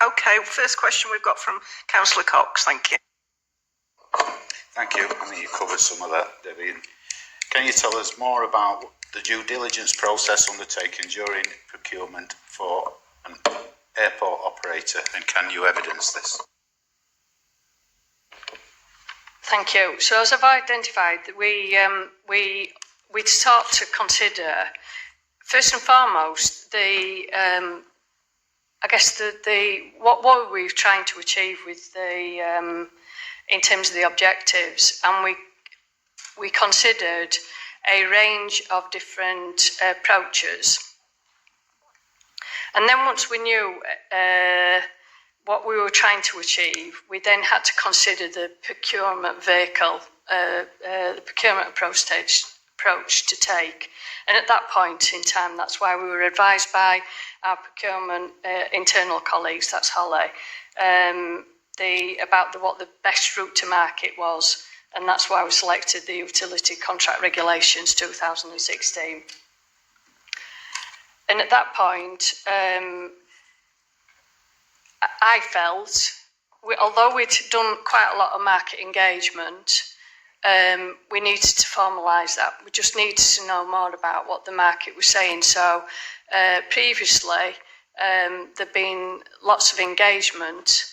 Okay, first question we've got from Councillor Cox. Thank you. Thank you. I think you covered some of that, Debbie. Can you tell us more about the due diligence process undertaken during procurement for an airport operator, and can you evidence this? Thank you. So as I've identified, we start to consider first and foremost what were we trying to achieve with the in terms of the objectives, and we considered a range of different approaches. And then once we knew what we were trying to achieve, we then had to consider the procurement vehicle, the procurement approach to take. And at that point in time, that's why we were advised by our procurement internal colleagues, that's Holly, about what the best route to market was. And that's why we selected the Utility Contract Regulations 2016. And at that point, I felt, although we'd done quite a lot of market engagement, we needed to formalise that. We just needed to know more about what the market was saying. So previously, there'd been lots of engagement,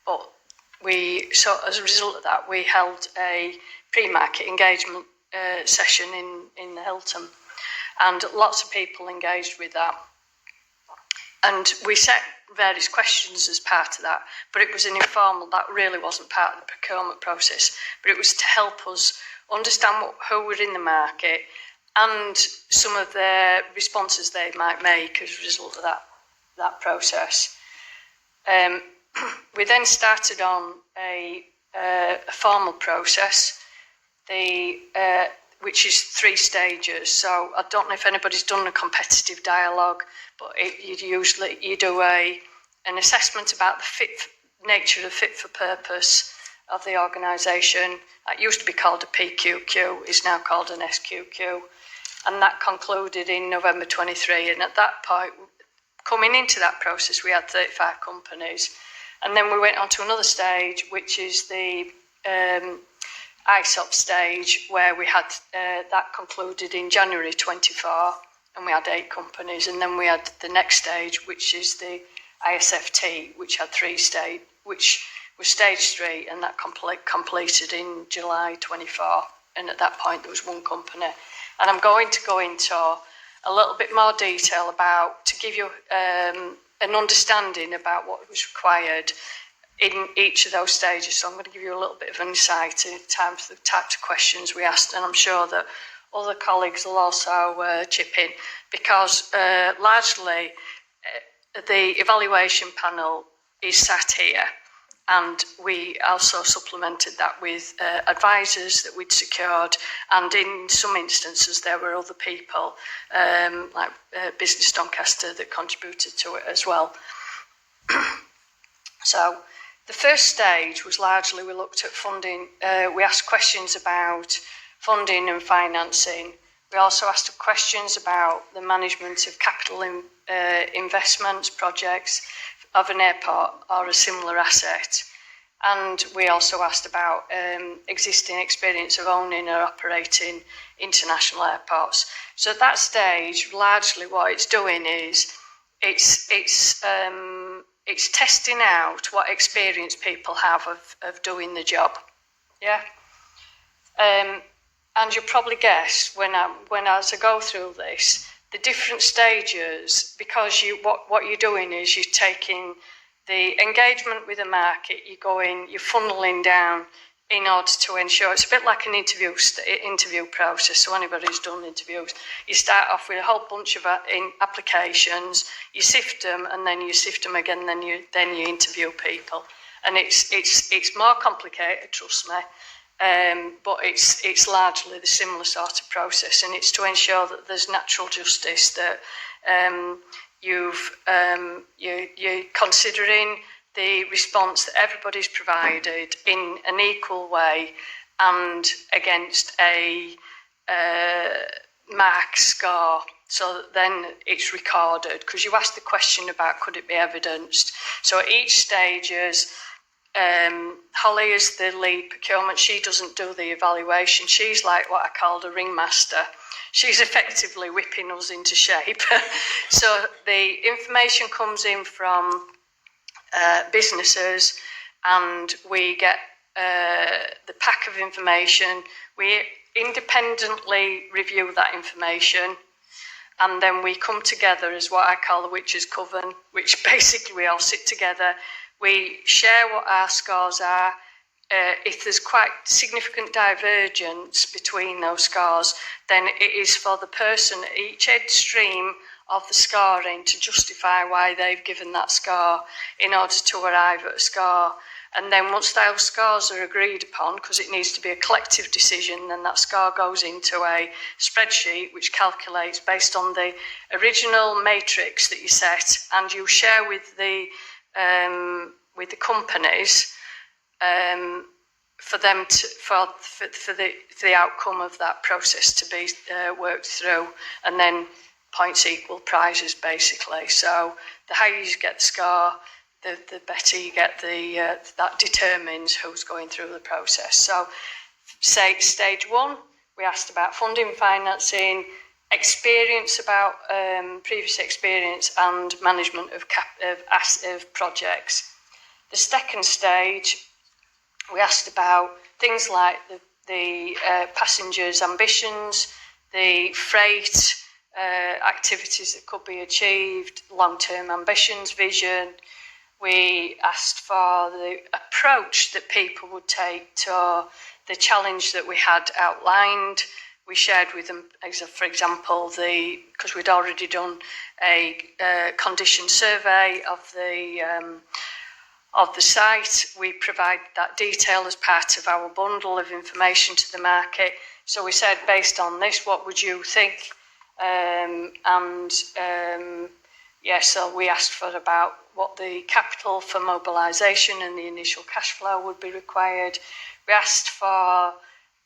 but so as a result of that, we held a pre-market engagement session in the Hilton, and lots of people engaged with that. And we set various questions as part of that, but it was an informal, that really wasn't part of the procurement process, but it was to help us understand who were in the market and some of the responses they might make as a result of that process. We then started on a formal process, which is 3 stages. So I don't know if anybody's done a competitive dialogue, but you do an assessment about the nature of the fit for purpose of the organisation. That used to be called a PQQ, is now called an SQQ, and that concluded in November 23. And at that point, coming into that process, we had 35 companies. And then we went on to another stage, which is the ISOP stage, where we had that concluded in January 24, and we had 8 companies. And then we had the next stage, which is the ISFT, which had 3 stages, which was stage 3, and that completed in July 24. And at that point, there was 1 company. And I'm going to go into a little bit more detail to give you an understanding about what was required in each of those stages. So I'm going to give you a little bit of insight in terms of the types of questions we asked, and I'm sure that other colleagues will also chip in, because largely the evaluation panel is sat here, and we also supplemented that with advisors that we'd secured, and in some instances there were other people like Business Doncaster that contributed to it as well. So the first stage was largely, we looked at funding. We asked questions about funding and financing. We also asked questions about the management of capital investments projects of an airport or a similar asset. And we also asked about existing experience of owning or operating international airports. So at that stage, largely what it's doing is it's testing out what experience people have of doing the job. Yeah. And you'll probably guess when as I go through this, the different stages, because what you're doing is you're taking the engagement with the market, you're funneling down in order to ensure, it's a bit like an interview process. So anybody who's done interviews, you start off with a whole bunch of applications, you sift them, and then you sift them again, then you interview people. And it's more complicated, trust me, but it's largely the similar sort of process, and it's to ensure that there's natural justice, that you're considering the response that everybody's provided in an equal way and against a mark score so that then it's recorded, because you asked the question about could it be evidenced. So at each stage Holly is the lead procurement. She doesn't do the evaluation. She's like what I called a ringmaster. She's effectively whipping us into shape. So the information comes in from businesses, and we get the pack of information. We independently review that information, and then we come together as what I call the witches' coven, which basically we all sit together. We share what our scores are. If there's quite significant divergence between those scores, then it is for the person at each extreme of the scoring to justify why they've given that score in order to arrive at a score. And then once those scores are agreed upon, because it needs to be a collective decision, then that score goes into a spreadsheet which calculates based on the original matrix that you set, and you share with the companies for them to for the outcome of that process to be worked through, and then points equal prizes basically. So the higher you get the score, the better you get that determines who's going through the process. So say stage one, we asked about funding, financing, experience about previous experience and management of projects. The second stage, we asked about things like the passengers' ambitions, the freight activities that could be achieved, long-term ambitions, vision. We asked for the approach that people would take to the challenge that we had outlined. We shared with them, for example, because we'd already done a condition survey of the site. We provide that detail as part of our bundle of information to the market. So we said, based on this, what would you think? So we asked for about what the capital for mobilisation and the initial cash flow would be required. We asked for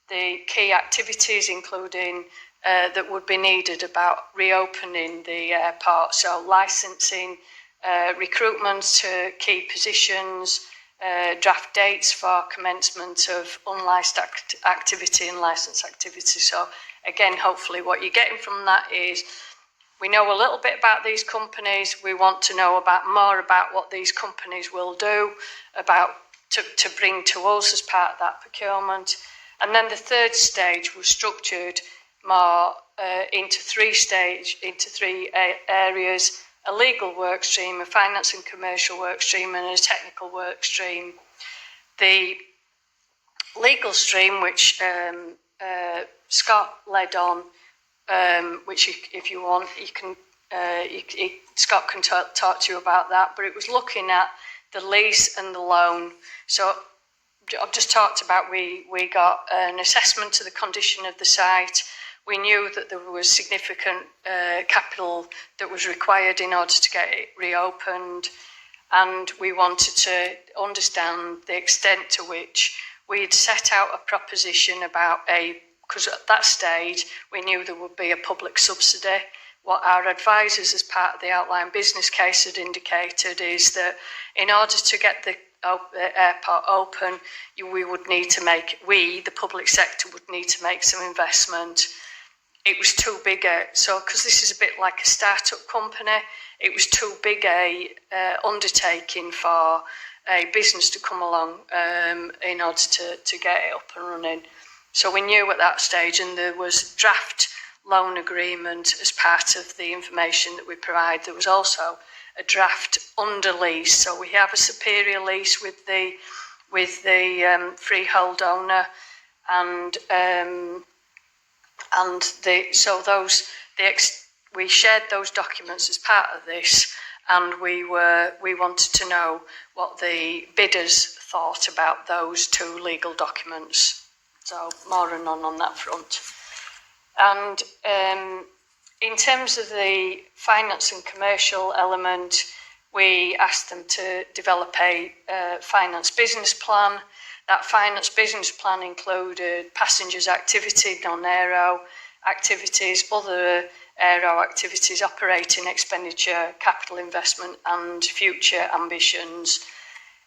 the key activities, including that would be needed about reopening the airport, so licensing, recruitment to key positions, draft dates for commencement of unlicensed activity and licensed activity. So again, hopefully what you're getting from that is we know a little bit about these companies. We want to know more about what these companies will do to bring to us as part of that procurement. And then the third stage was structured more into three areas: a legal work stream, a finance and commercial work stream, and a technical work stream. The legal stream, which Scott led on, which if you want, Scott can talk to you about that, but it was looking at the lease and the loan. So I've just talked about we got an assessment of the condition of the site. We knew that there was significant capital that was required in order to get it reopened, and we wanted to understand the extent to which we had set out a proposition about because at that stage we knew there would be a public subsidy. What our advisors as part of the outline business case had indicated is that in order to get the airport open, the public sector would need to make some investment. It was too big because this is a bit like a startup company, it was too big a undertaking for a business to come along in order to get it up and running. So we knew at that stage, and there was draft loan agreement as part of the information that we provide. There was also a draft under lease. So we have a superior lease with the freehold owner, we shared those documents as part of this, and we wanted to know what the bidders thought about those two legal documents. So more and on that front. And in terms of the finance and commercial element, we asked them to develop a finance business plan. That finance business plan included passengers' activity, non-aero, activities, other aero activities, operating expenditure, capital investment and future ambitions.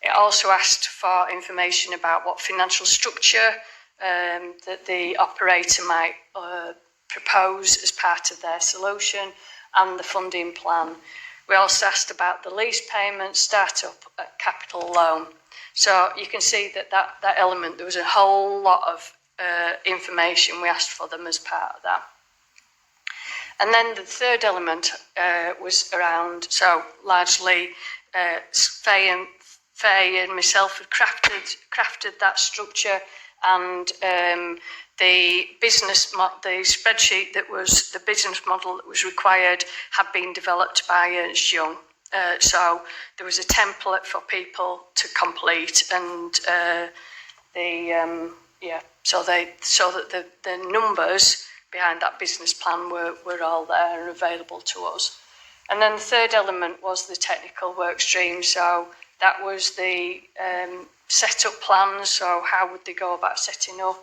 It also asked for information about what financial structure that the operator might propose as part of their solution and the funding plan. We also asked about the lease payment, start-up capital loan. So you can see that element, there was a whole lot of information we asked for them as part of that. And then the third element was around, so largely Faye and myself had crafted that structure, and the spreadsheet that was the business model that was required had been developed by Ernst Young. So there was a template for people to complete, and so that the numbers behind that business plan were all there and available to us. And then the third element was the technical work stream. So that was the set up plans. So how would they go about setting up